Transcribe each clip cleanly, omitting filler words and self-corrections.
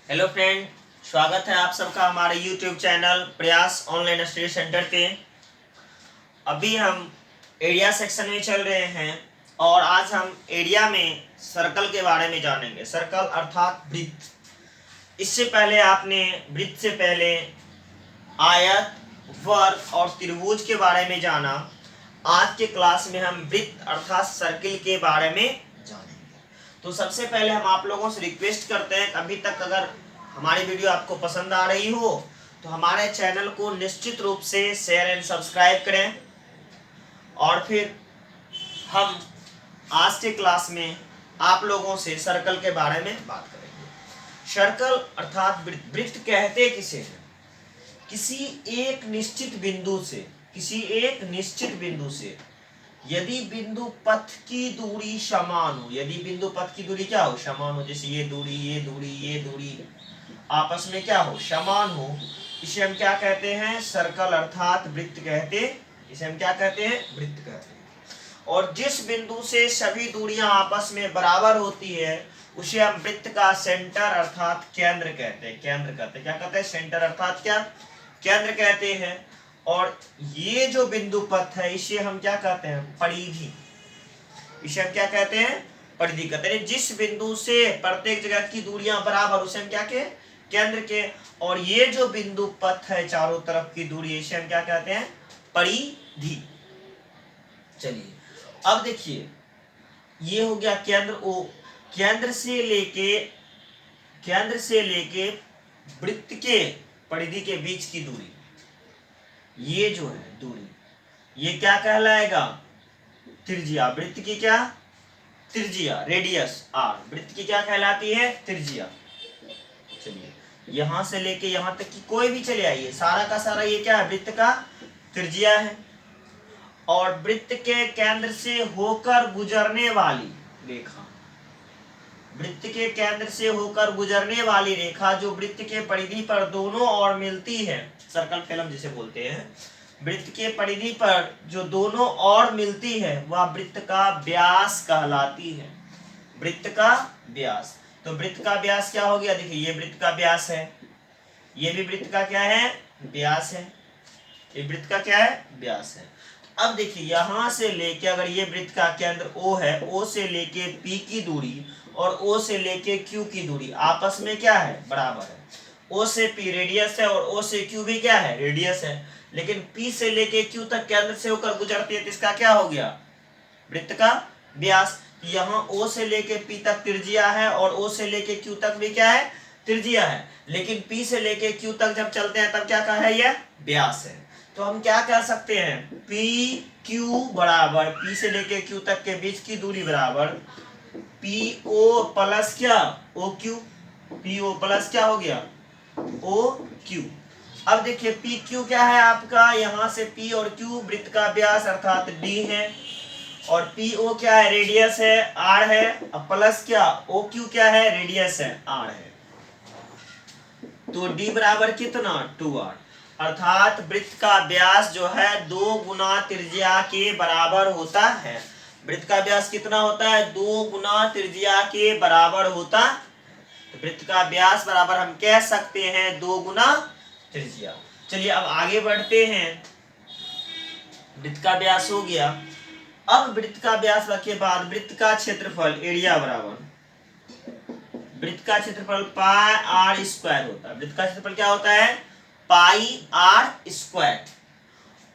Hello friend, स्वागत है आप सबका हमारे YouTube चैनल प्रयास ऑनलाइन स्टडी सेंटर पे। अभी हम एरिया सेक्शन में चल रहे हैं और आज हम एरिया में सर्कल के बारे में जानेंगे। सर्कल अर्थात वृत्त। इससे पहले आपने वृत्त से पहले आयत, वर्ग और त्रिभुज के बारे में जाना। आज के क्लास में हम वृत्त अर्थात सर्किल के बारे में जानेंगे। तो सबसे पहले हम आप लोगों से रिक्वेस्ट करते हैं, अभी तक अगर हमारी वीडियो आपको पसंद आ रही हो तो हमारे चैनल को निश्चित रूप से शेयर एंड सब्सक्राइब करें। और फिर हम आज के क्लास में आप लोगों से सर्कल के बारे में बात करेंगे। सर्कल अर्थात वृत्त कहते किसे हैं? किसी एक निश्चित बिंदु से यदि बिंदु पथ की दूरी समान हो, यदि बिंदु पथ की दूरी क्या हो? समान हो। जैसे ये दूरी आपस में क्या हो? समान हो। इसे हम क्या कहते हैं? सर्कल अर्थात वृत्त कहते। इसे हम क्या कहते हैं? वृत्त कहते हैं। और जिस बिंदु से सभी दूरियां आपस में बराबर होती है उसे हम वृत्त का सेंटर अर्थात केंद्र कहते हैं। क्या कहते हैं? सेंटर अर्थात क्या? केंद्र कहते हैं। और ये जो बिंदु पथ है इसे हम क्या कहते हैं? परिधि। इसे हम क्या कहते हैं? परिधि कहते हैं। जिस बिंदु से प्रत्येक जगह की दूरियां बराबर उसे हम क्या के? केंद्र के। और ये जो बिंदु पथ है चारों तरफ की दूरी इसे हम क्या कहते हैं? परिधि। चलिए अब देखिए, ये हो गया केंद्र ओ। केंद्र से लेके वृत्त के परिधि के बीच की दूरी, ये जो है दूरी, ये क्या कहलाएगा? त्रिज्या। वृत्त की क्या? त्रिज्या, रेडियस आर। वृत्त की क्या कहलाती है? त्रिज्या। चलिए यहां से लेके यहां तक की कोई भी चले आइए, सारा का सारा ये क्या है? वृत्त का त्रिज्या है। और वृत्त के केंद्र से होकर गुजरने वाली रेखा, वृत्त के केंद्र से होकर गुजरने वाली रेखा जो वृत्त के परिधि पर दोनों ओर मिलती है, सर्कल फिल्म जिसे बोलते हैं, वृत्त के परिधि पर जो दोनों ओर मिलती है वह वृत्त का व्यास कहलाती है। वृत्त का व्यास। तो वृत्त का व्यास क्या हो गया? देखिए ये वृत्त का व्यास है, ये भी वृत्त का क्या है? व्यास है। ये वृत्त का क्या है? व्यास है। अब देखिए यहां से लेके, अगर ये वृत्त का केंद्र O है, O से लेके P की दूरी और O से लेके Q की दूरी आपस में क्या है? बराबर है। O से P रेडियस है और O से Q भी क्या है? रेडियस है। लेकिन P से लेके Q तक केंद्र से होकर गुजरती है तो इसका क्या हो गया? वृत्त का व्यास। यहाँ O से लेके P तक त्रिज्या है और O से लेके Q तक भी क्या है? त्रिज्या है। लेकिन P से लेके Q तक जब चलते हैं तब क्या कहा है? यह व्यास है। तो हम क्या कह सकते हैं? पी क्यू बराबर, P से लेके Q तक के बीच की दूरी बराबर PO प्लस क्या? OQ। PO प्लस क्या हो गया? OQ। अब देखिए PQ क्या है आपका? यहाँ से P और Q वृत्त का व्यास अर्थात D है। और PO क्या है? रेडियस है, R है। अब प्लस क्या? OQ क्या है? रेडियस है, R है। तो D बराबर कितना? 2R। अर्थात वृत्त का व्यास जो है 2 गुना त्रिज्या के बराबर होता है। वृत्त का व्यास कितना होता है? 2 गुना त्रिज्या के बराबर होता। तो वृत्त का व्यास बराबर हम कह सकते हैं 2 गुना त्रिज्या। चलिए अब आगे बढ़ते हैं। वृत्त का व्यास हो गया। अब वृत्त का व्यास के बाद वृत्त का क्षेत्रफल एरिया बराबर, वृत्त का क्षेत्रफल पाई आर स्क्वायर होता है। वृत्त का क्षेत्रफल क्या होता है? पाई आर स्क्वायर।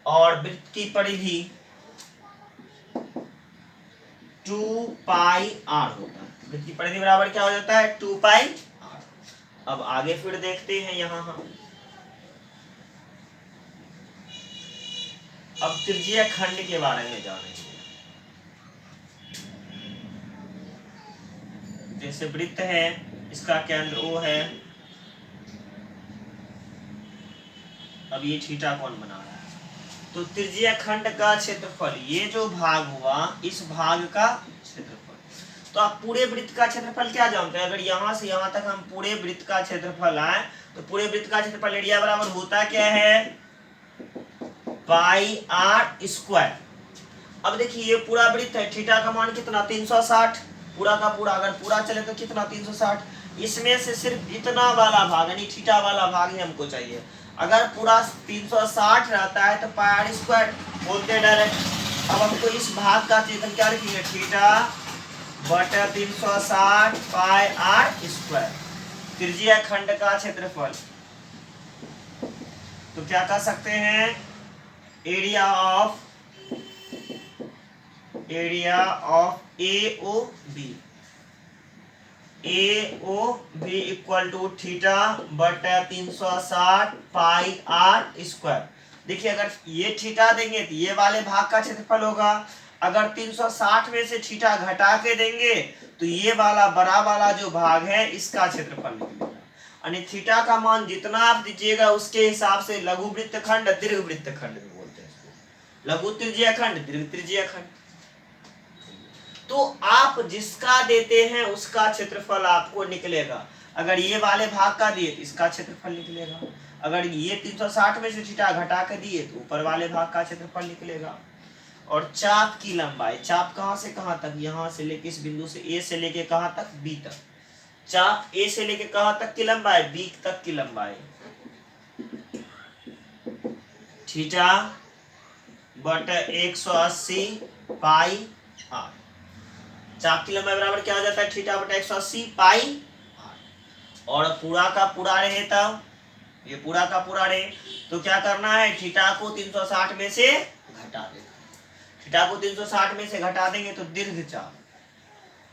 और वृत्त की परिधि 2 पाई आर होता है। वृत्त की परिधि बराबर क्या हो जाता है? 2 पाई आर। अब आगे फिर देखते हैं यहां हम अब त्रिज्या खंड के बारे में जानेंगे। जैसे वृत्त है, इसका केंद्र O है। अब ये थीटा कौन बना रहा है? तो त्रिज्या खंड का क्षेत्रफल, ये जो भाग हुआ इस भाग का क्षेत्रफल। तो आप पूरे वृत्त का क्षेत्रफल क्या जानते हैं? अगर यहां से यहां तक हम पूरे वृत्त का क्षेत्रफल आए तो पूरे वृत्त का क्षेत्रफल एरिया बराबर होता क्या है? पाई आर स्क्वायर। अब देखिए ये पूरा वृत्त है, थीटा का मान कितना? 360। पूरा का पूरा, अगर पूरा चले तो कितना 360, इसमें से सिर्फ इतना वाला भाग यानी थीटा वाला भाग ही हमको चाहिए। अगर पूरा 360 रहता है तो पाई आर स्क्वायर बोलते हैं डायरेक्ट। अब हमको इस भाग का क्षेत्रफल क्या लिखेंगे, थीटा बटा 360 पाई आर स्क्वायर, त्रिज्या खंड का क्षेत्रफल। तो क्या कह सकते हैं, area of AO B equal to theta बटा 360 पाई आर स्क्वायर। देखिए अगर ये थीटा देंगे तो ये वाले भाग का क्षेत्रफल होगा, अगर 360 में से थीटा घटा के देंगे तो ये वाला बड़ा वाला जो भाग है इसका क्षेत्रफल निकलेगा। यानी थीटा का मान जितना आप दीजिएगा उसके हिसाब से लघु वृत्तखंड दीर्घ वृत्तखंड भी बोलते हैं इसको, लघु त्रिज्या खंड दीर्घ त्रिज्या खंड। तो आप जिसका देते हैं उसका क्षेत्रफल आपको निकलेगा। अगर ये वाले भाग का दिए तो इसका क्षेत्रफल निकलेगा, अगर ये 360 में से थीटा घटा के दिए तो ऊपर वाले भाग का क्षेत्रफल निकलेगा। और चाप की लंबाई, चाप कहां से कहां तक, यहां से लेके इस बिंदु से ए से लेके कहां तक, बी तक। चाप ए से लेके कहां तक की लंबाई, बी तक की लंबाई, थीटा बटा 180 पाई आर। चाप की लंबाई बराबर क्या हो जाता है, थीटा बटा 180 पाई आर। और पूरा का पूरा रहे तब, ये पूरा का पूरा रहे तो क्या करना है, थीटा को 360 में से घटा देना। थीटा को 360 में से घटा देंगे तो दीर्घ चाप,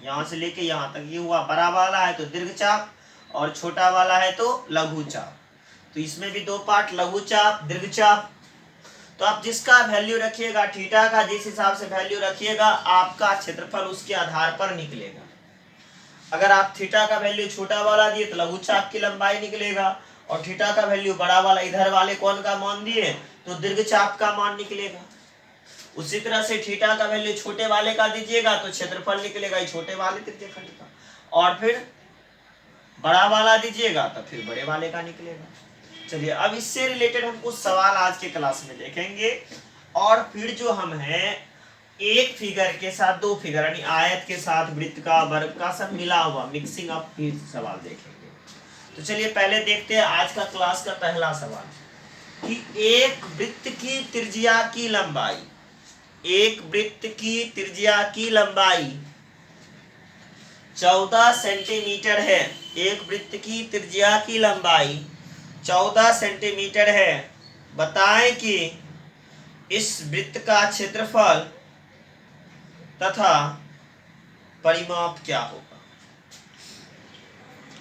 यहां से लेके यहां तक ये हुआ, बड़ा वाला है तो दीर्घ चाप और छोटा वाला है तो लघु चाप। तो इसमें भी दो पार्ट, लघु चाप दीर्घ चाप। तो आप जिसका वैल्यू रखिएगा, थीटा का जिस हिसाब से वैल्यू रखिएगा आपका क्षेत्रफल उसके आधार पर निकलेगा। अगर आप थीटा का वैल्यू छोटा वाला दिए तो लघु चाप की लंबाई निकलेगा, और थीटा का वैल्यू बड़ा वाला इधर वाले कौन का मान दिए तो दीर्घ चाप का मान निकलेगा। उसी तरह से थीटा का वैल्यू छोटे वाले का दीजिएगा तो क्षेत्रफल निकलेगा छोटे वाले त्रिज्या खंड का, और फिर बड़ा वाला दीजिएगा तो फिर बड़े वाले का निकलेगा। चलिए अब इससे रिलेटेड हम कुछ सवाल आज के क्लास में देखेंगे, और फिर जो हम हैं एक फिगर के साथ दो फिगर यानी आयत के साथ वृत्त का वर्ग का सब मिला हुआ मिक्सिंग अप फिर सवाल देखेंगे। तो चलिए पहले देखते हैं आज का क्लास का पहला सवाल कि एक वृत्त की त्रिज्या की लंबाई, एक वृत्त की त्रिज्या की लंबाई 14 सेंटीमीटर है। एक वृत्त की त्रिज्या की लंबाई 14 सेंटीमीटर है। बताएं कि इस वृत्त का क्षेत्रफल तथा परिमाप क्या होगा।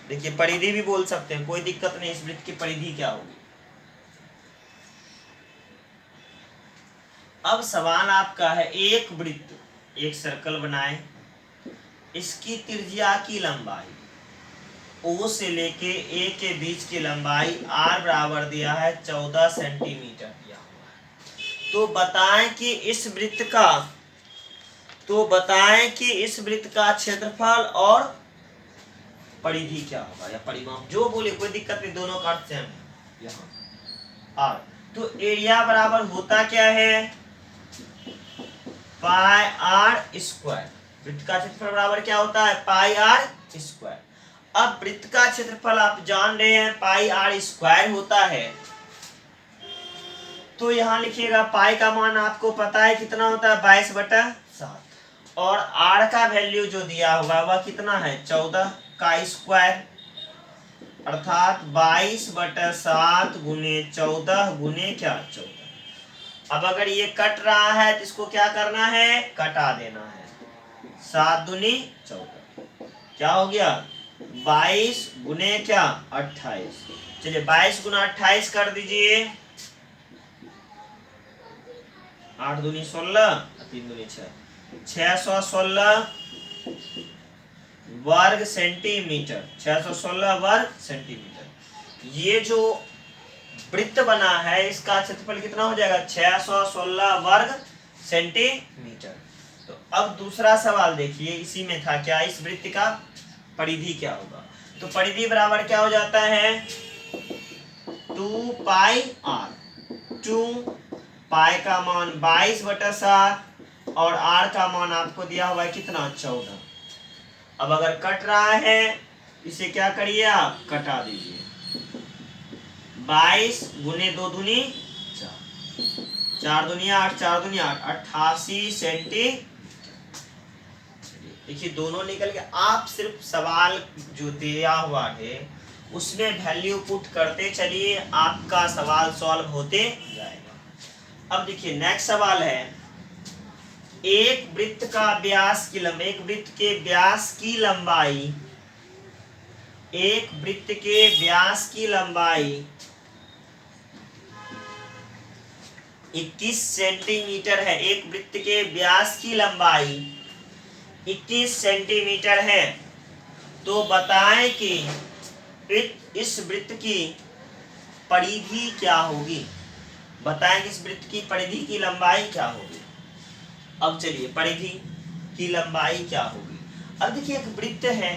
देखिए परिधि भी बोल सकते हैं, कोई दिक्कत नहीं, इस वृत्त की परिधि क्या होगी। अब सवाल आपका है एक वृत्त, एक सर्कल बनाए, इसकी त्रिज्या की लंबाई O से लेके A के बीच की लंबाई R बराबर दिया है 14 सेंटीमीटर दिया हुआ है। तो बताएं कि इस वृत्त का क्षेत्रफल और परिधि क्या होगा या परिमाप, जो बोले कोई दिक्कत नहीं, दोनों का अर्थ सेम है यहाँ। R तो एरिया बराबर होता क्या है, पाई आर स्क्वायर। वृत्त का क्षेत्रफल बराबर क्या होता है, पाई आर स्क्वायर। अब वृत्त का क्षेत्रफल आप जान रहे हैं पाई आर स्क्वायर होता है, तो यहां लिखिएगा पाई का मान आपको पता है कितना होता है 22/7, और आर का वैल्यू जो दिया हुआ वह कितना है 14 का स्क्वायर, अर्थात 22/7 गुने 14 गुने क्या 14। अब अगर ये कट रहा है तो इसको क्या करना है, कटा देना है, 7 दूनी 14, क्या हो गया 22 गुने क्या 28। चलिए 22 गुना 28 कर दीजिए, 8 दूनी 16, 3 दूनी 6, 616 वर्ग सेंटीमीटर, 616 वर्ग सेंटीमीटर। ये जो वृत्त बना है इसका क्षेत्रफल कितना हो जाएगा 616 वर्ग सेंटीमीटर। तो अब दूसरा सवाल देखिए, इसी में था क्या, इस वृत्त का परिधि क्या होगा। तो परिधि बराबर क्या हो जाता है 2 पाई आर। 2 पाई का मान 22/7 और आर का मान आपको दिया हुआ है कितना 14। अब अगर कट रहा है इसे क्या करिए आप कटा दीजिए। 22 गुने 2 दूनी 4, 4 दूनी 8, 4 दूनी 8, 88 सेंटीमीटर। देखिए दोनों निकल के, आप सिर्फ सवाल जो दिया हुआ है उसमें वैल्यू पुट करते चलिए, आपका सवाल सॉल्व होते जाएगा। अब देखिए नेक्स्ट सवाल है, एक वृत्त का व्यास की लंबाई, एक वृत्त के व्यास की लंबाई, एक वृत्त के व्यास की लंबाई 21 सेंटीमीटर है। एक वृत्त के व्यास की लंबाई 21 सेंटीमीटर है। तो बताएं कि इस वृत्त की परिधि क्या होगी। बताएं कि इस वृत्त की परिधि की लंबाई क्या होगी। अब चलिए परिधि की लंबाई क्या होगी। अब देखिए एक वृत्त है,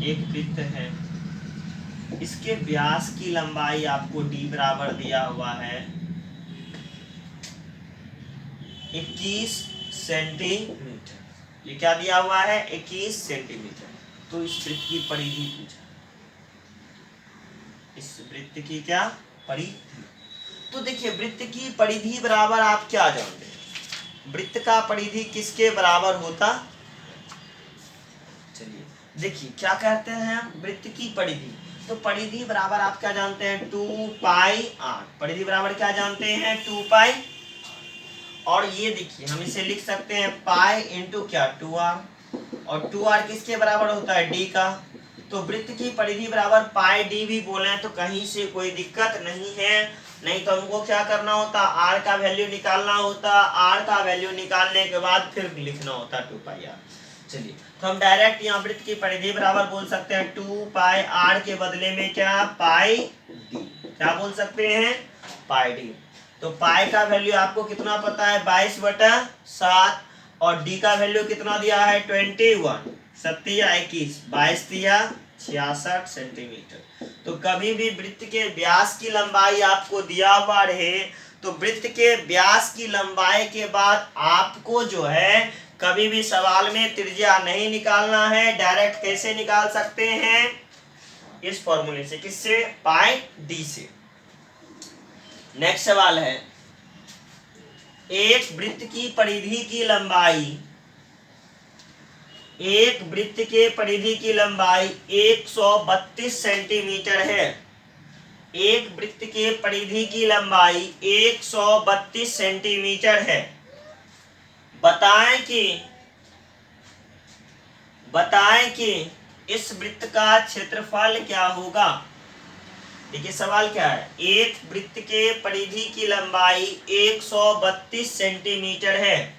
एक वृत्त है, इसके व्यास की लंबाई आपको d बराबर दिया हुआ है 21 सेंटीमीटर। ये क्या दिया हुआ है 21 सेंटीमीटर। तो इस वृत्त की परिधि पूछा, इस वृत्त की क्या परिधि। तो देखिए वृत्त की परिधि बराबर आप क्या जानते हैं, वृत्त का परिधि किसके बराबर होता। चलिए देखिए क्या कहते हैं हम, वृत्त की परिधि। तो परिधि बराबर आप क्या जानते हैं 2 पाई r। परिधि बराबर क्या जानते हैं 2 पाई। और ये देखिए हम इसे लिख सकते हैं पाई इंटू क्या 2r, और 2r किसके बराबर होता है d का। तो वृत्त की परिधि बराबर पाई d भी बोले तो कहीं से कोई दिक्कत नहीं है। नहीं तो हमको क्या करना होता, r का वैल्यू निकालना होता, r का वैल्यू निकालने के बाद फिर लिखना होता 2 पाई r। चलिए तो हम डायरेक्ट यहाँ वृत्त की परिधि बराबर बोल सकते हैं 2 पाई r के बदले में क्या पाई d। क्या बोल सकते हैं पाई d। तो पाई का वैल्यू आपको कितना पता है 22/7, और d का वैल्यू कितना दिया है 21, 7 या 21, 22 या 66 सेंटीमीटर। तो कभी भी वृत्त के व्यास की लंबाई आपको दिया हुआ रहे तो वृत्त के व्यास की लंबाई के बाद आपको जो है कभी भी सवाल में त्रिज्या नहीं निकालना है। डायरेक्ट कैसे निकाल सकते हैं, इस फॉर्मूले से, किससे पाई d से। नेक्स्ट सवाल है, एक वृत्त की परिधि की लंबाई, एक वृत्त के परिधि की लंबाई 132 सेंटीमीटर है। एक वृत्त के परिधि की लंबाई 132 सेंटीमीटर है। बताएं कि इस वृत्त का क्षेत्रफल क्या होगा। देखिए सवाल क्या है, एक वृत्त के परिधि की लंबाई 132 सेंटीमीटर है।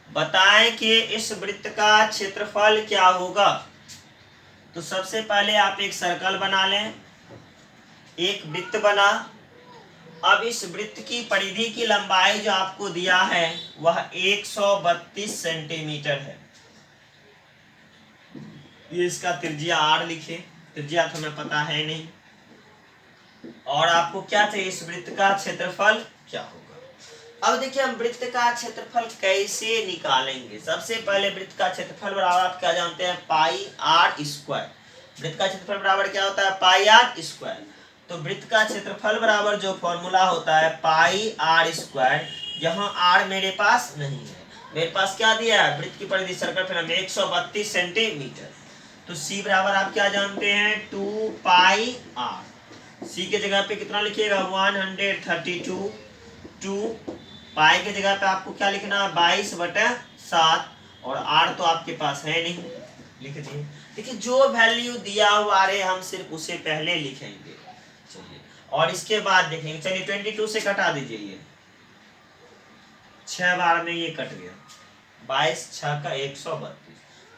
बताएं कि इस वृत्त का क्षेत्रफल क्या होगा। तो सबसे पहले आप एक सर्कल बना लें, एक वृत्त बना। अब इस वृत्त की परिधि की लंबाई जो आपको दिया है वह 132 सेंटीमीटर है। ये इसका त्रिज्या r लिखे, त्रिज्या तो हमें पता है नहीं। और आपको क्या चाहिए, इस वृत्त का क्षेत्रफल क्या होगा। अब देखिए हम वृत्त का क्षेत्रफल कैसे निकालेंगे। सबसे पहले वृत्त का क्षेत्रफल बराबर आप क्या जानते हैं पाई r स्क्वायर। वृत्त का क्षेत्रफल बराबर क्या होता है पाई r स्क्वायर। तो वृत्त का क्षेत्रफल बराबर जो फॉर्मूला होता है पाई r स्क्वायर। यहाँ r मेरे पास नहीं है, मेरे पास क्या दिया है वृत्त की परिधि सर्कल 132 सेंटीमीटर। तो c बराबर आप क्या जानते हैं 2 पाई r। c के जगह पे कितना लिखिएगा 132। 2 पाई के जगह पे आपको क्या लिखना है 22/7, और r तो आपके पास है नहीं, लिख दिए। देखिए जो वैल्यू दिया हुआ है हम सिर्फ उसे पहले लिखेंगे। चलिए और इसके बाद देखेंगे। चलिए 22 से कटा दीजिए, ये 6 बार में ये कट गया, 22 6 का 132।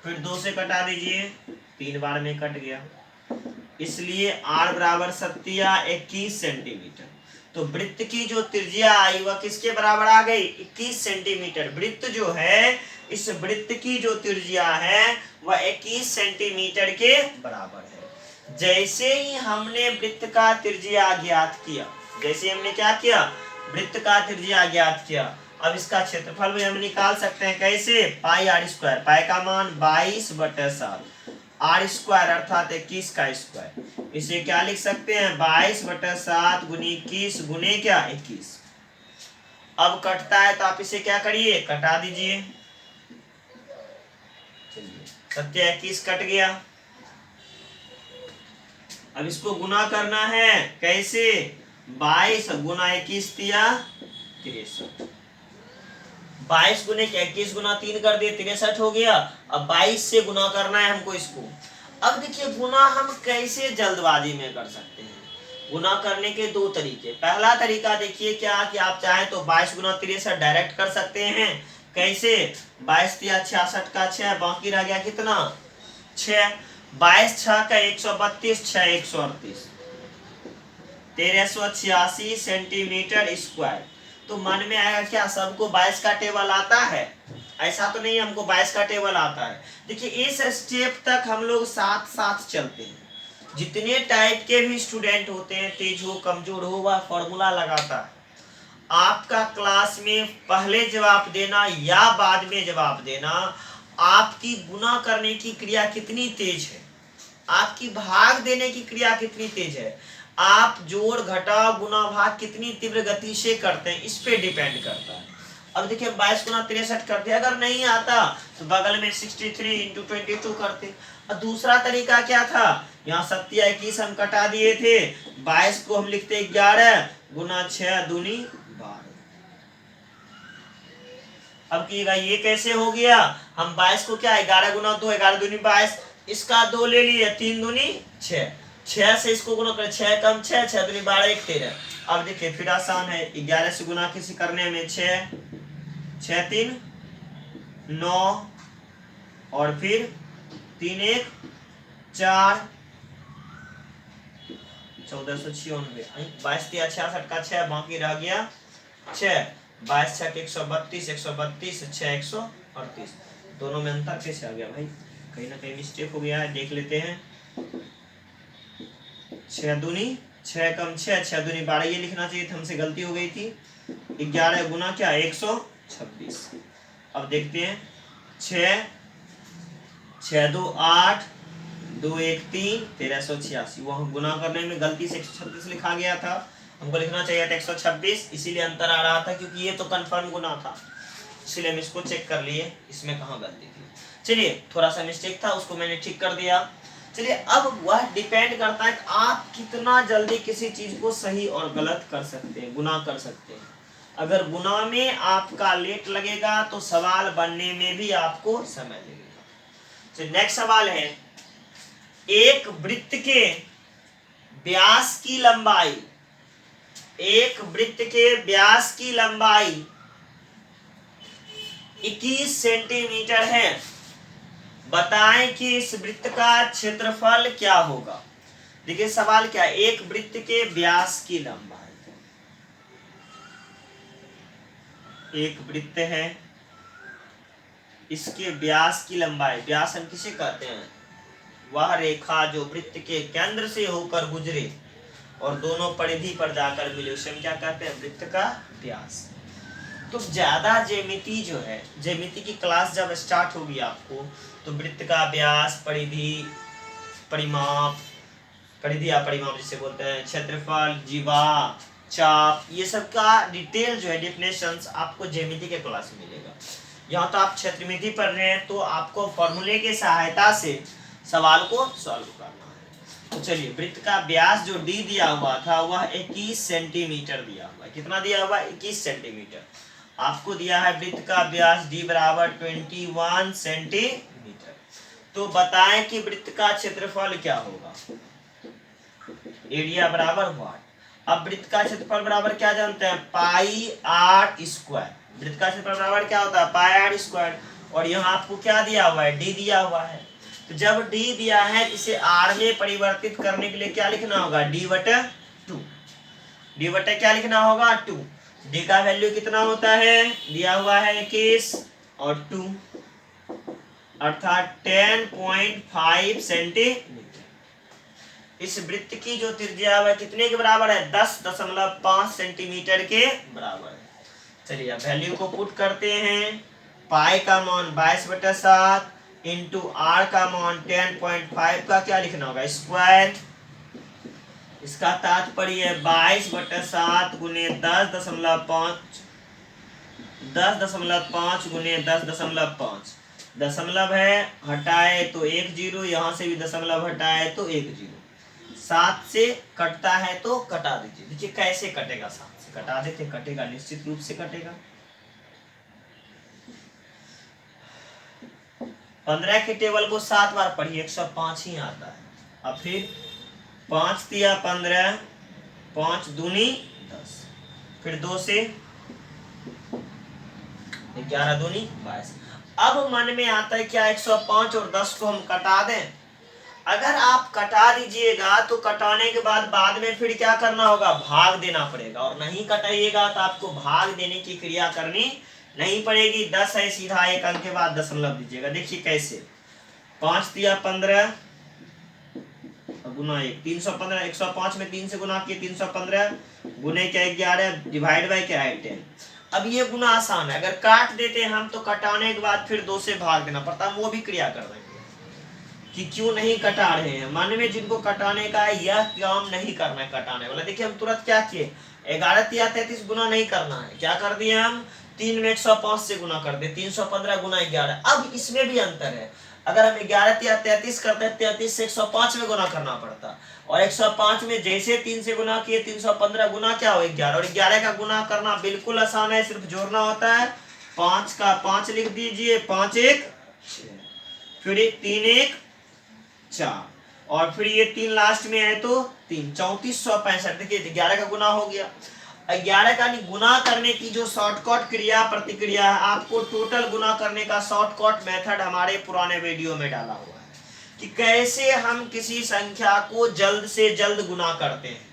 फिर 2 से कटा दीजिए, 3 बार में कट गया, इसलिए r बराबर 21 सेंटीमीटर। तो वृत्त की जो त्रिज्या आई वह किसके बराबर आ गई 21 सेंटीमीटर। वृत्त जो है, इस वृत्त की जो त्रिज्या है वह 21 सेंटीमीटर के बराबर है। जैसे ही हमने वृत्त का त्रिज्या ज्ञात किया, जैसे हमने क्या किया वृत्त का त्रिज्या ज्ञात किया, अब इसका क्षेत्रफल भी हम निकाल सकते हैं, कैसे? पाई आर स्क्वायर, पाई का मान 22/7, आर स्क्वायर अर्थात 21 का स्क्वायर। इसे क्या लिख सकते हैं? 22/7 गुनी 21 गुने क्या? 21। अब कटता है तो आप इसे क्या करिए? कटा दीजिए। चलिए 7 कट गया। अब इसको गुना करना है, कैसे? 22 गुना 21 दिया 63। 22 गुने 21 गुना 3 कर दिए 63 हो गया। अब 22 से गुना करना है हमको इसको। अब देखिए गुना हम कैसे जल्दबाजी में कर सकते हैं? गुना करने के दो तरीके। पहला तरीका देखिए क्या कि आप चाहें तो 22 गुना 63 डायरेक्ट कर सकते हैं। कैसे? 22 दिया 66 का 6, बाकी रह गया कितना? 6। 22 6 का 132, 6 138, 1386 सेंटीमीटर स्क्वायर। तो मन में आएगा क्या सबको 22 का टेबल आता है? ऐसा तो नहीं हमको 22 का टेबल आता है। देखिए इस स्टेप तक हम लोग साथ साथ चलते हैं। जितने टाइप के भी स्टूडेंट होते हैं, तेज हो कमजोर हो, वह फॉर्मूला लगाता है। आपका क्लास में पहले जवाब देना या बाद में जवाब देना, आपकी गुना करने की क्रिया कितनी तेज है, आपकी भाग देने की क्रिया कितनी तेज है, आप जोड़ घटाव गुना भाग कितनी तीव्र गति से करते हैं, इस पे डिपेंड करता है। अब देखिए 22 गुना 63 करते, अगर नहीं आता तो बगल में 63 × 22 करते। और दूसरा तरीका क्या था? यहाँ 7 या 21 हम कटा दिए थे, 22 को हम लिखते 11 गुना 6 दूनी 12। अब कीजिएगा ये कैसे हो गया? हम 22 को क्या 11 गुना 2, 11 दूनी 22, इसका 2 ले लिए, 3 दूनी 6, 6 से इसको गुना करें, 6 कम 6, 6 दूनी 12, 1 13। अब देखिए फिर आसान है, 11 से गुना किसी करने में 6, 6 3 9 और फिर 3 1 4, 1496, 22 दिया 66 का 6, बाकी रह गया 6, 22 6 132, 132 6 138। दोनों में अंतर कैसे आ गया भाई? कहीं ना कहीं मिस्टेक हो गया है, देख लेते हैं। 6 दूनी 6 कम 6, 6 दूनी 12, ये लिखना चाहिए था, हमसे गलती हो गई थी। 11 गुना क्या 126। अब देखते हैं 6 6 2 8 2 1 3, 1386। वह गुना करने में गलती से 136 लिखा गया था, हमको लिखना चाहिए था 126, इसीलिए अंतर आ रहा था, क्योंकि ये तो कंफर्म गुना था, इसलिए हम इसको चेक कर लिए इसमें कहाँ गलती थी। चलिए थोड़ा सा मिस्टेक था, उसको मैंने ठीक कर दिया। चलिए अब वह डिपेंड करता है कि आप कितना जल्दी किसी चीज को सही और गलत कर सकते हैं, गुना कर सकते हैं। अगर गुना में आपका लेट लगेगा तो सवाल बनने में भी आपको समय लगेगा। तो नेक्स्ट सवाल है, एक वृत्त के व्यास की लंबाई, एक वृत्त के व्यास की लंबाई 21 सेंटीमीटर है। बताएं कि इस वृत्त का क्षेत्रफल क्या होगा। देखिए सवाल क्या है, एक वृत्त के व्यास की लंबाई, एक वृत्त है, इसके व्यास की लंबाई, व्यास हम किसे कहते हैं? वह रेखा जो वृत्त के केंद्र से होकर गुजरे और दोनों परिधि पर जाकर मिले, उसे हम क्या कहते हैं? वृत्त का व्यास। तो ज्यादा ज्यामिति जो है, ज्यामिति की क्लास जब स्टार्ट होगी आपको, तो वृत्त का व्यास, परिधि, परिमाप, परिधि या परिमाप जिसे बोलते हैं, क्षेत्रफल, जीवा, चाप, ये सब का डिटेल जो है डेफिनेशंस आपको ज्यामिति के क्लास में मिलेगा। यहाँ तो आप क्षेत्रमिति पढ़ रहे हैं, तो आपको फॉर्मूले की सहायता से सवाल को सॉल्व करना है। तो चलिए वृत्त का व्यास जो डी दिया हुआ था वह 21 सेंटीमीटर दिया हुआ है। कितना दिया हुआ? 21 सेंटीमीटर। आपको दिया है वृत्त का व्यास डी बराबर 21 सेंटीमीटर। तो बताएं कि वृत्त का क्षेत्रफल क्या होगा? एरिया बराबर वाट। अब वृत्त का क्षेत्रफल बराबर क्या जानते हैं? पाई आर स्क्वायर। वृत्त का क्षेत्रफल बराबर क्या होता है? पाई आर स्क्वायर। और यहाँ आपको क्या दिया हुआ है? डी दिया हुआ है। तो जब डी दिया है, इसे आर में परिवर्तित करने के लिए क्या लिखना होगा? d/2। d/ क्या लिखना होगा? 2। डी का वैल्यू कितना होता है? दिया हुआ है 21 और 2 अर्थात 10.5 सेंटीमीटर। इस वृत्त की जो त्रिज्या है कितने के बराबर है? 10.5 सेंटीमीटर के बराबर है। चलिए अब वैल्यू को पुट करते हैं। पाई का मान 22/7 इंटू आर का मान 10.5 का क्या लिखना होगा, स्क्वायर। इसका तात्पर्य 22/7 गुने 10.5 10.5 गुने 10.5 दशमलव है, हटाए तो 1 0, यहां से भी दशमलव हटाए तो 1 0। 7 से कटता है तो कटा दीजिए। देखिए कैसे कटेगा, 7 से कटा देते, कटेगा, निश्चित रूप से कटेगा। 15 के टेबल को 7 बार पढ़िए, 105 ही आता है। अब फिर 5 दिया 15, 5 दूनी 10, फिर 2 से 11 दूनी 22। अब मन में आता है क्या 105 और 10 को हम कटा दें। अगर आप कटा दीजिएगा तो कटाने के बाद में फिर क्या करना होगा, भाग देना पड़ेगा, और नहीं कटाइएगा तो आपको भाग देने की क्रिया करनी नहीं पड़ेगी। 10 है, सीधा एक अंक के बाद दशमलव दीजिएगा। देखिए कैसे, 5 दिया 15 गुना 1, 315। 105 में 3 से गुना किए 315, गुने क्या 11, डिवाइड बाय क्या है 10। अब ये गुना आसान है, अगर काट देते हैं हम तो कटाने के बाद फिर 2 से भाग देना पड़ता है। वो भी क्रिया कर देंगे कि क्यों नहीं कटा रहे हैं। मन में जिनको कटाने का है यह काम नहीं करना है, कटाने वाला। देखिए हम तुरंत क्या किए, 11 या 33 गुना नहीं करना है, क्या कर दिए हम 3 में 105 से गुना कर दे, 315 गुना 11। अब इसमें भी अंतर है, अगर हम 11 या 33 करते हैं 33 से 105 में गुना करना पड़ता, और 105 में जैसे 3 से गुना किए 315 गुना क्या हो 11, और 11 का गुना करना बिल्कुल आसान है, सिर्फ जोड़ना होता है। 5 का 5 लिख दीजिए, 5 1 6, फिर 3 1 4, और फिर ये 3 लास्ट में है तो 3, 3465। देखिए 11 का गुना हो गया। 11 का गुना करने की जो शॉर्टकट क्रिया प्रतिक्रिया है, आपको टोटल गुना करने का शॉर्टकट मेथड हमारे पुराने वीडियो में डाला हुआ है कि कैसे हम किसी संख्या को जल्द से जल्द गुना करते हैं,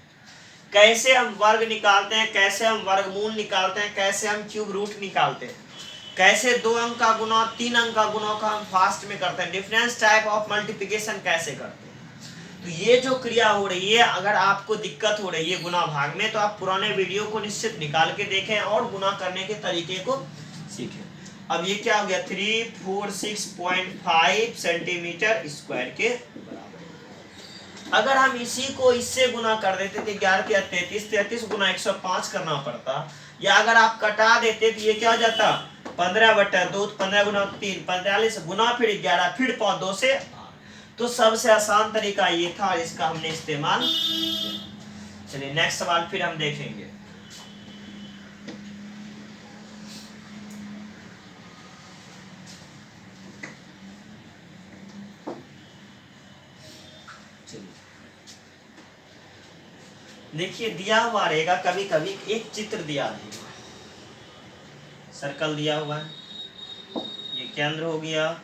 कैसे हम वर्ग निकालते हैं, कैसे हम वर्गमूल निकालते हैं, कैसे हम क्यूब रूट निकालते हैं, कैसे 2 अंक का गुना 3 अंक का गुना का हम फास्ट में करते हैं, डिफरेंस टाइप ऑफ मल्टीप्लिकेशन कैसे करते हैं। तो ये जो क्रिया हो रही है, अगर आपको दिक्कत हो रही है गुना भाग में, तो आप पुराने वीडियो को निश्चित निकाल के देखें और गुना करने के तरीके को सीखें। अब ये क्या हो गया, 346.5 सेंटीमीटर स्क्वायर के बराबर। अगर हम इसी को इससे गुना कर देते थे 11 या 33 गुना 105 करना पड़ता, या अगर आप कटा देते तो ये क्या हो जाता 15/2, 15 गुना 3 45 गुना फिर 11 फिर 5 2 से। तो सबसे आसान तरीका ये था, इसका हमने इस्तेमाल। चलिए नेक्स्ट सवाल फिर हम देखेंगे। देखिए दिया हुआ रहेगा, कभी कभी एक चित्र दिया है, सर्कल दिया हुआ है, ये केंद्र हो गया,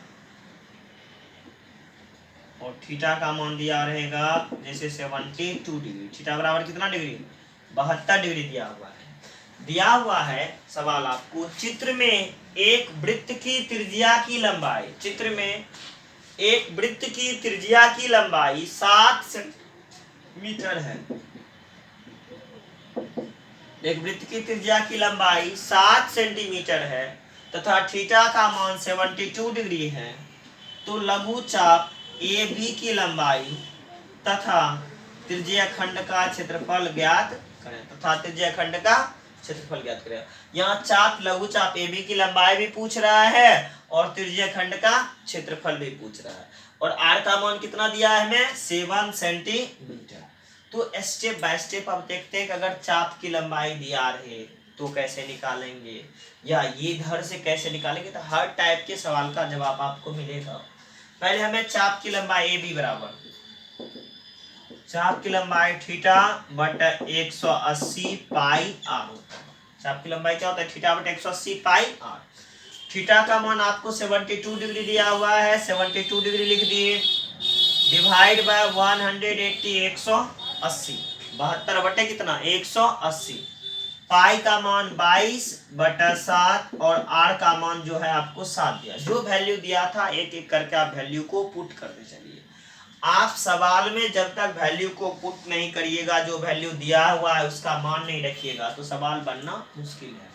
और थीटा का मान दिया रहेगा जैसे 72 डिग्री। थीटा बराबर कितना डिग्री, 72 डिग्री दिया हुआ है। दिया हुआ है सवाल आपको, चित्र में एक वृत्त की त्रिज्या की लंबाई, चित्र में एक वृत्त की त्रिज्या की लंबाई 7 सेंटीमीटर है। एक वृत्त की त्रिज्या की लंबाई 7 सेंटीमीटर है तथा थीटा का मान 72 डिग्री है। तो लघु चाप AB की लंबाई तथा त्रिज्या खंड का क्षेत्रफल ज्ञात करें, तथा त्रिज्या खंड का क्षेत्रफल ज्ञात करें। यहाँ चाप लघु चाप AB की लंबाई भी पूछ रहा है और त्रिज्या खंड का क्षेत्रफल भी पूछ रहा है, और R का मान कितना दिया है हमें 7 सेंटीमीटर। तो स्टेप बाय स्टेप अब देखते हैं कि अगर चाप की लंबाई दिया रहे तो कैसे निकालेंगे, या ये इधर से कैसे निकालेंगे। तो हर टाइप के सवाल का जवाब आपको मिलेगा। पहले हमें चाप की लंबाई AB बराबर, चाप की लंबाई थीटा बटा 180 पाई आर होता है। चाप की लंबाई क्या होता है, थीटा बटा 180 पाई आर। थीटा का मान आपको 72 डिग्री दिया हुआ है, 72 डिग्री लिख दिए, डिवाइड बाय 180 180, 72 बटे कितना 180, पाई का मान 22/7 और आर का मान जो है आपको 7 दिया। जो वैल्यू दिया था एक एक करके आप वैल्यू को पुट करते चलिए। आप सवाल में जब तक वैल्यू को पुट नहीं करिएगा, जो वैल्यू दिया हुआ है उसका मान नहीं रखिएगा, तो सवाल बनना मुश्किल है।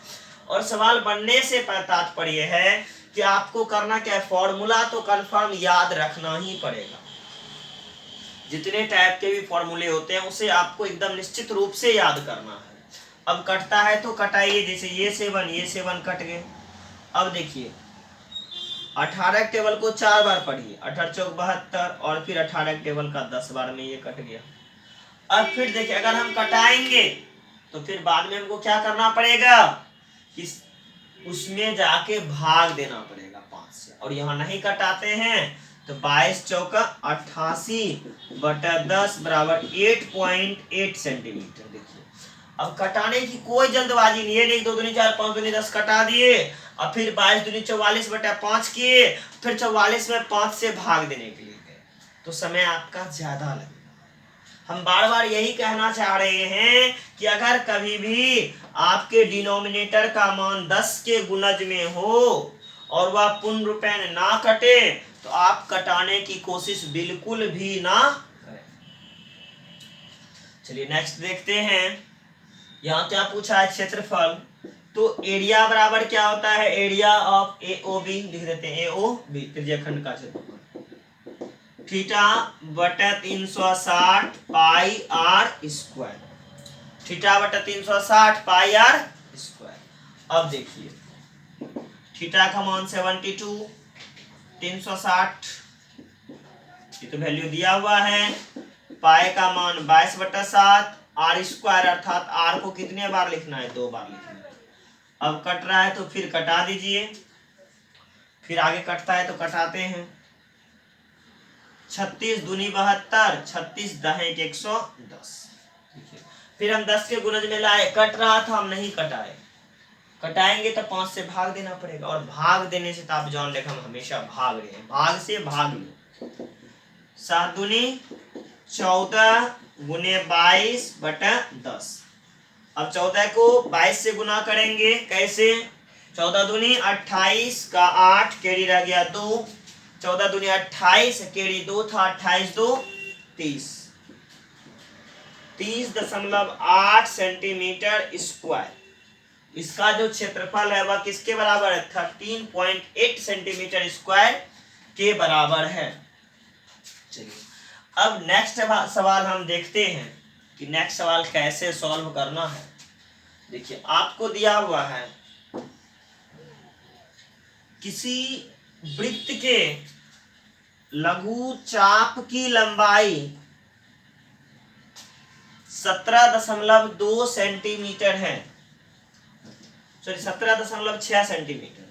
और सवाल बनने से तात्पर्य है कि आपको करना क्या है, फॉर्मूला तो कंफर्म याद रखना ही पड़ेगा। जितने टाइप के भी फॉर्मूले होते हैं उसे आपको एकदम निश्चित रूप से याद करना है। अब कटता है तो कटाइए, जैसे ये 7 कट गए। अब देखिए 18 टेबल को 4 बार पढ़िए, 18 चौक 72 और फिर 18 टेबल का 10 बार में ये कट गया। अब फिर देखिए अगर हम कटाएंगे तो फिर बाद में हमको क्या करना पड़ेगा कि उसमें जाके भाग देना पड़ेगा 5 से, और यहाँ नहीं कटाते हैं तो 22 चौका 88/10 बराबर 8.8 सेंटीमीटर। देखिए अब कटाने की कोई जल्दबाजी नहीं है, 2 दूनी 4 5 दूनी 10 कटा दिए, और फिर 22 दूनी 44/5 किए, फिर 44 में 5 से भाग देने के लिए गए तो समय आपका ज्यादा लगेगा। हम बार बार यही कहना चाह रहे हैं कि अगर कभी भी आपके डिनोमिनेटर का मान 10 के गुणज में हो और वह पूर्ण रूपेण ना कटे तो आप कटाने की कोशिश बिल्कुल भी ना करें। चलिए नेक्स्ट देखते हैं, यहाँ क्या पूछा है, क्षेत्रफल। तो एरिया बराबर क्या होता है, एरिया ऑफ AOB लिख देते हैं, AOB त्रिज्याखंड का क्षेत्रफल, थीटा बटा 360 पाई आर स्क्वायर, थीटा बटा 360 पाई आर स्क्वायर। अब देखिए थीटा का मान 72, 360 ये तो वैल्यू दिया हुआ है, पाई का मान 22/7, आर स्क्वायर अर्थात आर को कितने बार लिखना है, 2 बार लिखना है। अब कट रहा है तो फिर कटा दीजिए, फिर आगे कटता है तो कटाते हैं, 36 दूनी 72, 36 दहें 110। फिर हम 10 के गुणज में लाए, कट रहा था हम नहीं कटाए, कटाएंगे तो 5 से भाग देना पड़ेगा, और भाग देने से तो आप जान लें हम हमेशा भाग रहे हैं, भाग से भाग लो। 7 दूनी 14 गुने 22/10। अब 14 को 22 से गुना करेंगे, कैसे, 14 दूनी 28 का 8 कैरी रह गया 2, 14 दूनी 28 कैरी 2 था, 28 2 30, 30.8 सेंटीमीटर स्क्वायर। इसका जो क्षेत्रफल है वह किसके बराबर है, 13.8 सेंटीमीटर स्क्वायर के बराबर है। चलिए अब नेक्स्ट सवाल हम देखते हैं कि नेक्स्ट सवाल कैसे सॉल्व करना है। देखिए आपको दिया हुआ है किसी वृत्त के लघु चाप की लंबाई 17.2 सेंटीमीटर है, सॉरी 17.6 सेंटीमीटर।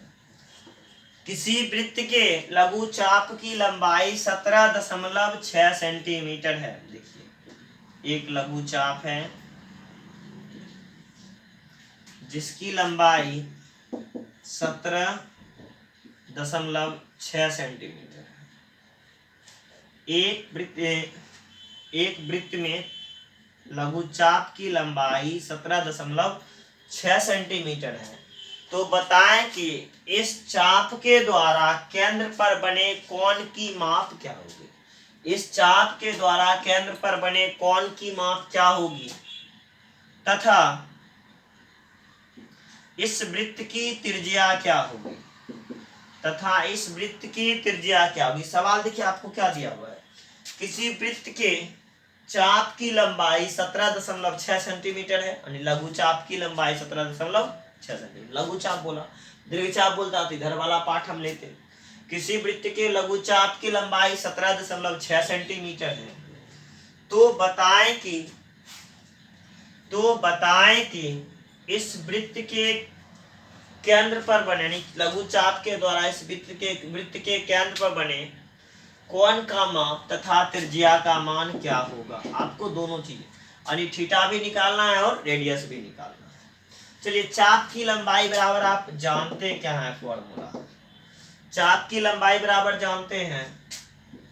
किसी वृत्त के लघु चाप की लंबाई 17.6 सेंटीमीटर है। देखिए एक लघु चाप है जिसकी लंबाई 17.6 सेंटीमीटर है। एक वृत्त में लघु चाप की लंबाई 17.6 सेंटीमीटर है। तो बताएं कि इस चाप के द्वारा केंद्र पर बने कोण की माप क्या होगी, इस चाप के द्वारा केंद्र पर बने कोण की माप क्या होगी, तथा इस वृत्त की त्रिज्या क्या होगी, तथा इस वृत्त की त्रिज्या क्या होगी। सवाल देखिए आपको क्या दिया हुआ है, किसी वृत्त के चाप की लंबाई 17.6 सेंटीमीटर है, यानी लघु चाप की लंबाई 17.6 सेंटीमीटर। लघु चाप बोला, दीर्घ चाप बोलता तो इधर वाला पाठ हम लेते। किसी वृत्त के लघु चाप की लंबाई 17.6 सेंटीमीटर है। तो बताएं कि इस वृत्त के केंद्र पर बने, लघु चाप के द्वारा इस वृत्त के केंद्र पर बने कोण का माप तथा त्रिज्या का मान क्या होगा। आपको दोनों चीजें, यानी थीटा भी निकालना है और रेडियस भी निकालना है। चलिए चाप की लंबाई बराबर आप जानते क्या है फॉर्मूला, चाप की लंबाई बराबर जानते हैं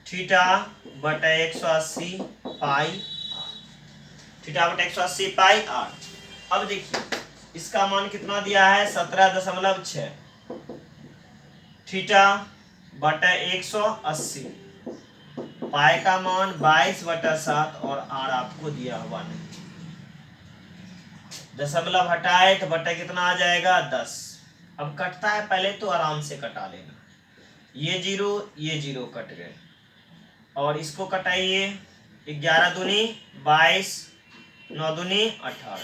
थीटा बटा 180 पाई, थीटा बटा 180 पाई आर। अब देखिए इसका मान कितना दिया है, 17.6, थीटा बटा 180, पाई का मान 22/7 और आर आपको दिया हुआ नहीं। दशमलव हटाए तो बटा कितना आ जाएगा 10। अब कटता है पहले तो आराम से कटा लेना, ये जीरो कट गए और इसको कटाइए, 11 दूनी 22, 9 दूनी 18,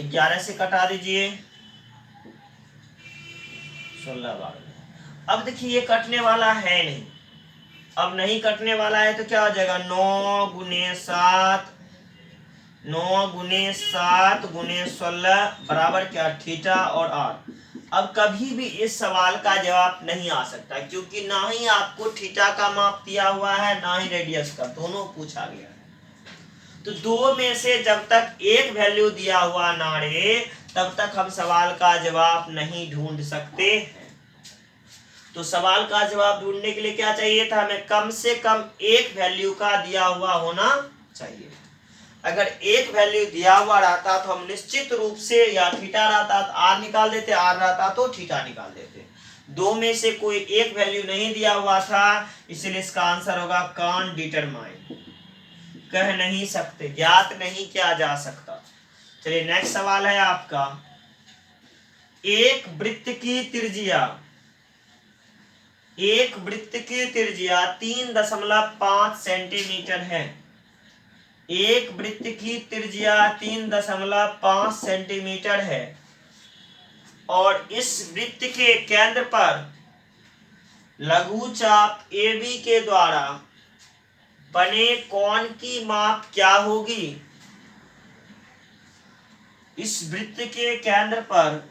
11 से कटा दीजिए 16 12। अब देखिए ये कटने वाला है नहीं, अब नहीं कटने वाला है तो क्या हो जाएगा 9 गुने 7, 9 गुने 7 गुने 16 बराबर क्या थीटा और आर। अब कभी भी इस सवाल का जवाब नहीं आ सकता क्योंकि ना ही आपको थीटा का माप दिया हुआ है ना ही रेडियस का, दोनों पूछा गया है। तो दो में से जब तक एक वैल्यू दिया हुआ ना रहे तब तक हम सवाल का जवाब नहीं ढूंढ सकते हैं। तो सवाल का जवाब ढूंढने के लिए क्या चाहिए था, हमें कम से कम एक वैल्यू का दिया हुआ होना चाहिए। अगर एक वैल्यू दिया हुआ रहता तो हम निश्चित रूप से या थीटा रहता तो आर निकाल देते, आर रहता तो थीटा निकाल देते। दो में से कोई एक वैल्यू नहीं दिया हुआ था, इसलिए इसका आंसर होगा कांट डिटरमाइन, कह नहीं सकते, ज्ञात नहीं किया जा सकता। चलिए नेक्स्ट सवाल है आपका, एक वृत्त की त्रिज्या 3.5 सेंटीमीटर है। एक वृत्त की त्रिज्या 3.5 सेंटीमीटर है और इस वृत्त के केंद्र पर लघु चाप AB के द्वारा बने कोण की माप क्या होगी। इस वृत्त के केंद्र पर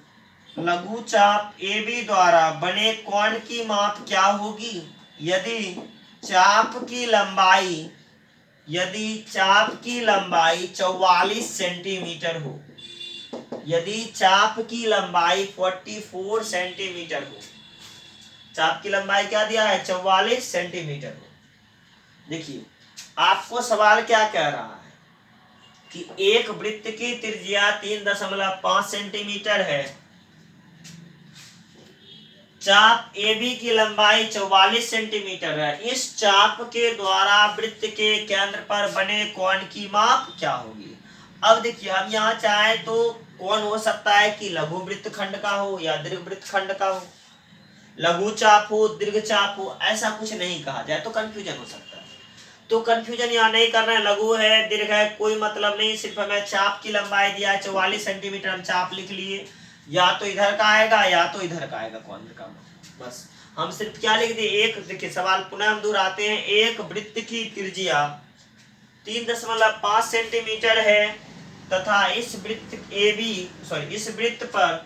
लघु चाप AB द्वारा बने कोण की माप क्या होगी यदि चाप की लंबाई 44 सेंटीमीटर हो, यदि चाप की लंबाई 44 सेंटीमीटर हो। चाप की लंबाई क्या दिया है 44 सेंटीमीटर हो। देखिए आपको सवाल क्या कह रहा है कि एक वृत्त की त्रिज्या 3.5 सेंटीमीटर है, चाप AB की लंबाई 44 सेंटीमीटर है, इस चाप के द्वारा वृत्त के केंद्र पर बने कोण की माप क्या होगी। अब देखिए हम यहाँ चाहे तो कोण हो सकता है कि लघु वृत्तखंड का हो या दीर्घ वृत्तखंड का हो, लघु चाप हो दीर्घ चाप हो, ऐसा कुछ नहीं कहा जाए तो कंफ्यूजन हो सकता है। तो कंफ्यूजन यहाँ नहीं करना है, लघु है दीर्घ है कोई मतलब नहीं, सिर्फ हमें चाप की लंबाई दिया है 44 सेंटीमीटर, हम चाप लिख लिए, या तो इधर का आएगा या तो इधर का आएगा कोण का, बस हम सिर्फ क्या लिख दिए एक। देखिए सवाल पुनः हम दोहराते हैं, एक वृत्त की त्रिज्या 3.5 सेंटीमीटर है तथा इस वृत्त पर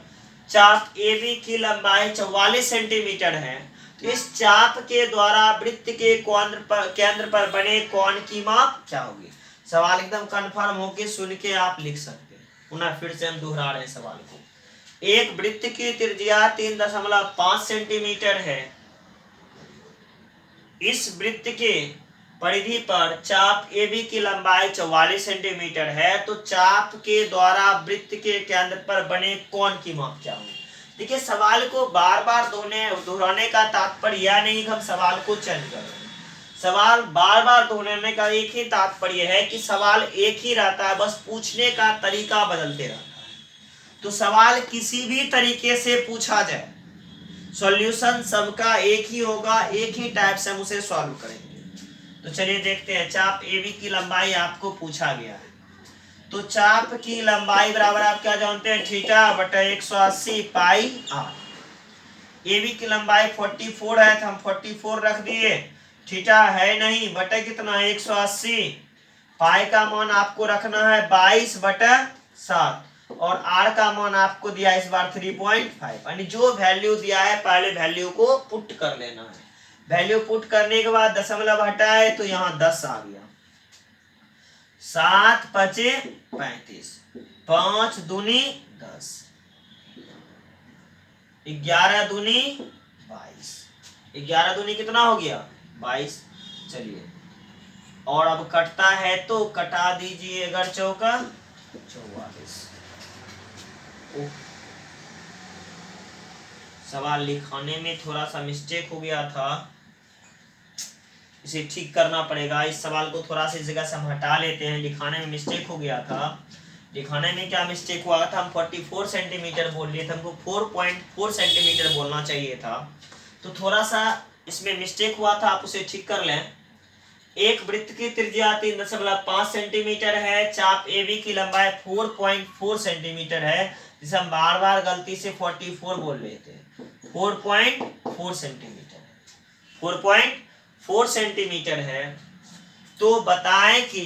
चाप AB की लंबाई 44 सेंटीमीटर है, तो इस चाप के द्वारा वृत्त के केंद्र पर बने कोण की माप क्या होगी। सवाल एकदम कंफर्म होके सुन के आप लिख सकते हैं। पुनः फिर से हम दोहरा रहे हैं सवाल को, एक वृत्त की त्रिज्या 3.5 सेंटीमीटर है, इस वृत्त के परिधि पर चाप AB की लंबाई 44 सेंटीमीटर है, तो चाप के द्वारा वृत्त के केंद्र पर बने कोण की माप क्या होगी। देखिए सवाल को बार बार दोहराने का तात्पर्य यह नहीं कि हम सवाल को चेंज कर रहे हैं, सवाल बार बार दोहराने का एक ही तात्पर्य है कि सवाल एक ही रहता है, बस पूछने का तरीका बदलते रहता है। तो सवाल किसी भी तरीके से पूछा जाए सॉल्यूशन सबका एक ही होगा, एक ही टाइप से हम उसे सॉल्व करेंगे। तो चलिए देखते हैं, चाप AB की लंबाई आपको पूछा गया है, तो चाप की लंबाई बराबर आप क्या जानते हैं थीटा बटा 180 पाई आर। AB की लंबाई 44 है तो हम 44 रख दिए, थीटा है नहीं बटा कितना 180, पाई का मान आपको रखना है 22/7 और r का मान आपको दिया इस बार 3.5, यानी जो वैल्यू दिया है पहले वैल्यू को पुट कर लेना है। वैल्यू पुट करने के बाद दशमलव हटाए तो यहाँ 10 आ गया, 7 5 35, 5 दूनी 10, 11 दूनी 22, 11 दूनी कितना हो गया 22। चलिए और अब कटता है तो कटा दीजिए, अगर चौका 44। सवाल लिखाने में थोड़ा सा मिस्टेक हो गया था, इसे ठीक करना पड़ेगा। इस सवाल को थोड़ा सा इस जगह से हम हटा लेते हैं, लिखाने में मिस्टेक हो गया था, दिखाने में क्या मिस्टेक हुआ था, हम 44 सेंटीमीटर बोल लिए थे, हमको 4.4 सेंटीमीटर बोलना चाहिए था, तो थोड़ा सा इसमें मिस्टेक हुआ था, आप उसे ठीक कर लें। एक वृत्त की त्रिज्या 3.5 सेंटीमीटर है, चाप AB की लंबाई 4.4 सेंटीमीटर है, जिसे हम बार बार गलती से 44 बोल रहे थे। 4.4 सेंटीमीटर, 4.4 सेंटीमीटर है। तो बताएं कि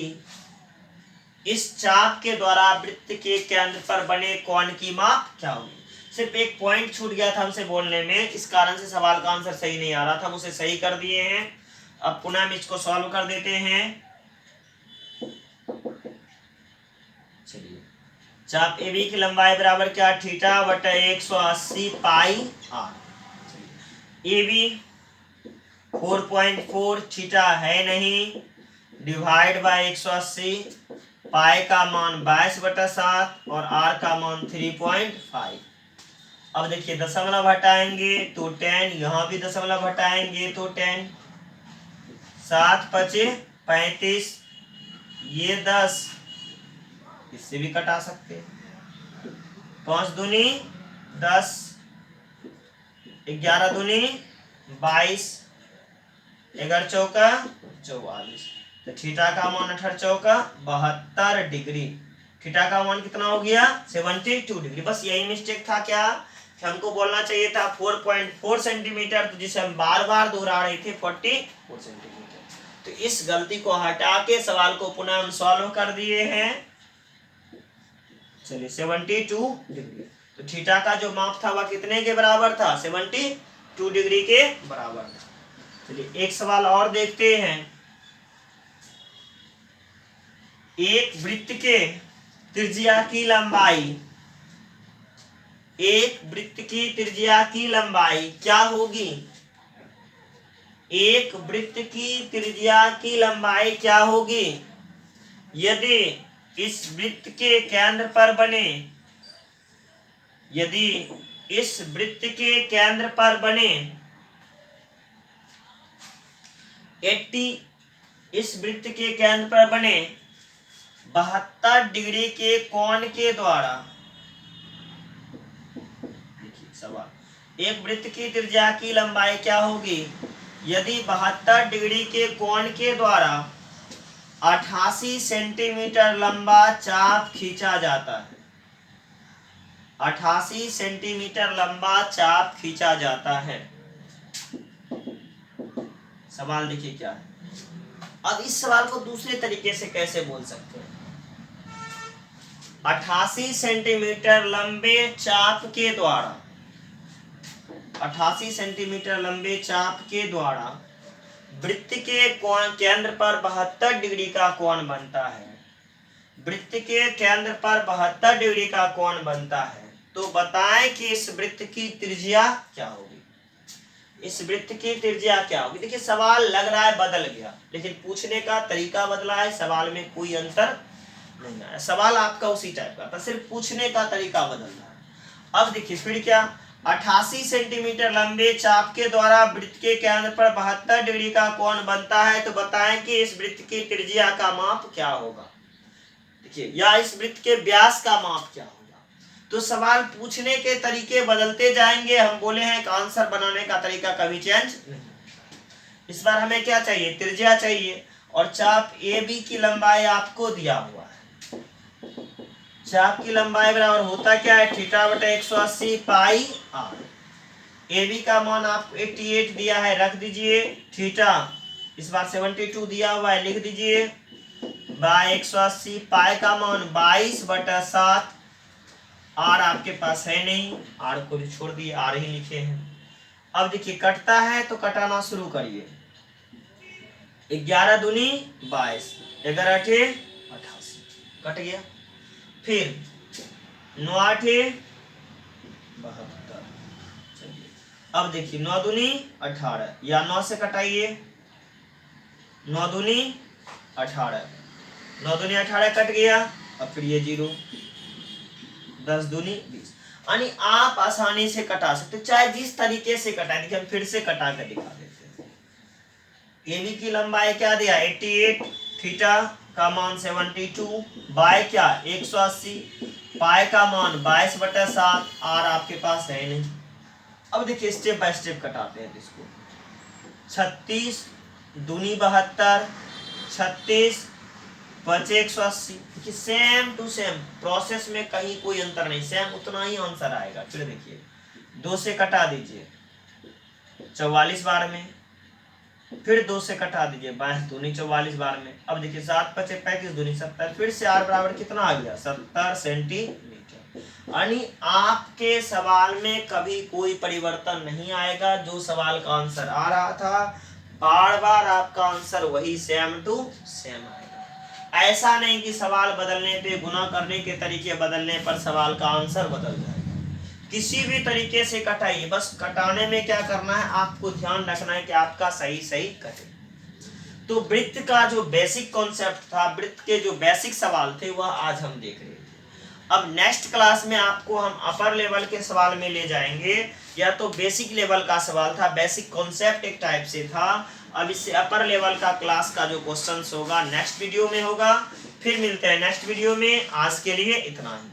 इस चाप के द्वारा वृत्त के केंद्र पर बने कोण की माप क्या होगी। सिर्फ एक पॉइंट छूट गया था हमसे बोलने में, इस कारण से सवाल का आंसर सही नहीं आ रहा था, हम उसे सही कर दिए हैं। अब पुनः हम इसको सॉल्व कर देते हैं। चलिए, चाप AB की लंबाई बराबर क्या, थीटा बटा 180 पाई आर। AB 4.4, थीटा है नहीं, डिवाइड बाय 180, पाई का मान 22/7 और आर का मान 3.5। अब देखिए दशमलव हटाएंगे तो 10, यहाँ भी दशमलव हटाएंगे तो 10, 7 पचे 35, ये 10, इससे भी कटा सकते हैं, 5 दूनी 10, 11 दूनी 22, 11 चौका 44, तो थीटा का मान 18 चौका 72 डिग्री। थीटा का मान कितना हो गया, 72 डिग्री। बस यही मिस्टेक था क्या, कि हमको बोलना चाहिए था 4.4 सेंटीमीटर, तो जिसे हम बार बार दोहरा रहे थे 44 सेंटीमीटर। तो इस गलती को हटा के सवाल को पुनः हम सॉल्व कर दिए हैं। चलिए 72 डिग्री, तो थीटा का जो माप था वह कितने के बराबर था, 72 डिग्री के बराबर था। चलिए एक सवाल और देखते हैं। एक वृत्त के त्रिज्या की लंबाई, एक वृत्त की त्रिज्या की लंबाई क्या होगी, एक वृत्त की त्रिज्या की लंबाई क्या होगी यदि इस वृत्त के केंद्र पर बने, यदि इस वृत्त के केंद्र पर बने 80, इस वृत्त के केंद्र पर बने 72 डिग्री के कोण के द्वारा, सवाल, एक वृत्त की त्रिज्या की लंबाई क्या होगी यदि 72 डिग्री के कोण के द्वारा 88 सेंटीमीटर लंबा चाप खींचा जाता है, 88 सेंटीमीटर लंबा चाप खींचा जाता है। सवाल देखिए क्या है। अब इस सवाल को दूसरे तरीके से कैसे बोल सकते हैं, 88 सेंटीमीटर लंबे चाप के द्वारा, 88 सेंटीमीटर लंबे चाप के द्वारा वृत्त के कोण केंद्र पर 72 डिग्री का कोण बनता है, वृत्त के केंद्र पर 72 डिग्री का कोण बनता है। तो बताएं कि इस वृत्त की त्रिज्या क्या होगी, इस वृत्त की त्रिज्या क्या होगी। देखिए सवाल लग रहा है बदल गया, लेकिन पूछने का तरीका बदला है, सवाल में कोई अंतर नहीं आया, सवाल आपका उसी टाइप का था, सिर्फ पूछने का तरीका बदल रहा है। अब देखिए फिर क्या, 88 सेंटीमीटर लंबे चाप के द्वारा वृत्त के केंद्र पर 72 डिग्री का कोण बनता है, तो बताएं कि इस वृत्त की त्रिज्या का माप क्या होगा, देखिए, या इस वृत्त के व्यास का माप क्या होगा। तो सवाल पूछने के तरीके बदलते जाएंगे, हम बोले हैं कि आंसर बनाने का तरीका कभी चेंज नहीं। इस बार हमें क्या चाहिए, त्रिज्या चाहिए, और चाप AB की लंबाई आपको दिया हुआ है। चाप की लंबाई बराबर होता क्या है, थीटा बटा 180 पाई आर। AB का मान आपको 88 दिया है, रख दीजिए, थीटा इस बार 72 दिया हुआ है, लिख दीजिए, बाय 180, पाई का मान 22/7, आर आपके पास है नहीं, आर को भी छोड़ दिए, आर ही लिखे हैं। अब देखिए कटता है तो कटाना शुरू करिए, 11 दूनी 22, 11 अठे 88, कट गया। फिर 9 आठे 72, चलिए अब देखिए 9 दूनी 18, या 9 से कटाइए, 9 दूनी 18, 9 दूनी 18 कट गया। अब फिर ये 0, 10 दूनी 20, यानी आप आसानी से कटा सकते, चाहे जिस तरीके से कटाए। देखिए हम फिर से कटा कर दिखा देते हैं। AB की लंबाई क्या दिया, 88, थीटा का मान 72 बाय क्या 180, पाई का मान 22/7, आर आपके पास है नहीं। अब देखिए स्टेप बाय स्टेप कटाते हैं इसको। 36 दूनी 72, 36 बचे 180। देखिए सेम टू सेम प्रोसेस में कहीं कोई अंतर नहीं, सेम उतना ही आंसर आएगा। फिर देखिए 2 से कटा दीजिए 44 बार में, फिर 2 से कटा दीजिए 22 दूनी 44 बार में। अब देखिए 7 बचे 35 दूनी 70, फिर से आर बराबर कितना आ गया 70 सेंटीमीटर। यानी आपके सवाल में कभी कोई परिवर्तन नहीं आएगा, जो सवाल का आंसर आ रहा था बार बार आपका आंसर वही सेम टू सेम आएगा। ऐसा नहीं कि सवाल बदलने पे, गुना करने के तरीके बदलने पर सवाल का आंसर बदल जाएगा। किसी भी तरीके से कटाइए, बस कटाने में क्या करना है आपको ध्यान रखना है कि आपका सही सही कटे। तो वृत्त का जो बेसिक कॉन्सेप्ट था, वृत्त के जो बेसिक सवाल थे वह आज हम देख रहे थे। अब नेक्स्ट क्लास में आपको हम अपर लेवल के सवाल में ले जाएंगे। या तो बेसिक लेवल का सवाल था, बेसिक कॉन्सेप्ट एक टाइप से था। अब इससे अपर लेवल का क्लास का जो क्वेश्चंस होगा नेक्स्ट वीडियो में होगा। फिर मिलते हैं नेक्स्ट वीडियो में, आज के लिए इतना ही।